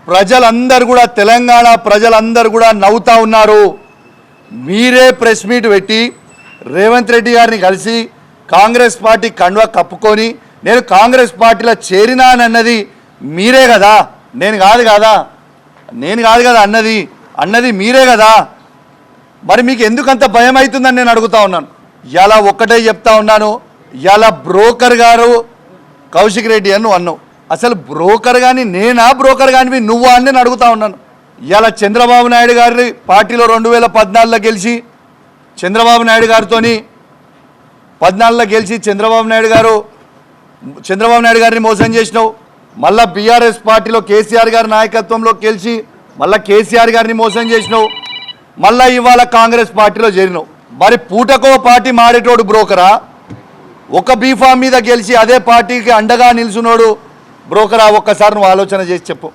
ప్రజలందరూ కూడా తెలంగాణ ప్రజలందరూ కూడా నవ్వుతా ఉన్నారు. మీరే ప్రెస్ మీట్ పెట్టి రేవంత్ రెడ్డి గారిని కలిసి కాంగ్రెస్ పార్టీ కండువా కప్పుకొని నేను కాంగ్రెస్ పార్టీలో చేరినానన్నది మీరే కదా, నేను కాదు కదా అన్నది మీరే కదా. మరి మీకు ఎందుకంత భయం అవుతుందని నేను అడుగుతా ఉన్నాను. ఇలా ఒక్కటే చెప్తా ఉన్నాను, ఇలా బ్రోకర్ గారు కౌశిక్ రెడ్డి అని నువ్వు అన్నావు. అసలు బ్రోకర్ కానీ నేనా, బ్రోకర్ కానీ నువ్వా అని నేను అడుగుతా ఉన్నాను. ఇలా చంద్రబాబు నాయుడు గారి పార్టీలో 2014లో గెలిచి చంద్రబాబు నాయుడు గారితో 14లో గెలిచి చంద్రబాబు నాయుడు గారిని మోసం చేసినావు. మళ్ళీ బీఆర్ఎస్ పార్టీలో కేసీఆర్ గారి నాయకత్వంలో గెలిచి మళ్ళీ కేసీఆర్ గారిని మోసం చేసినావు. మళ్ళీ ఇవాళ కాంగ్రెస్ పార్టీలో చేరినావు. మరి పూటకో పార్టీ మారేటోడు బ్రోకరా, ఒక బీఫామ్ మీద గెలిచి అదే పార్టీకి అండగా నిలుచున్నాడు బ్రోకరా? ఒక్కసారి నువ్వు ఆలోచన చేసి చెప్పు.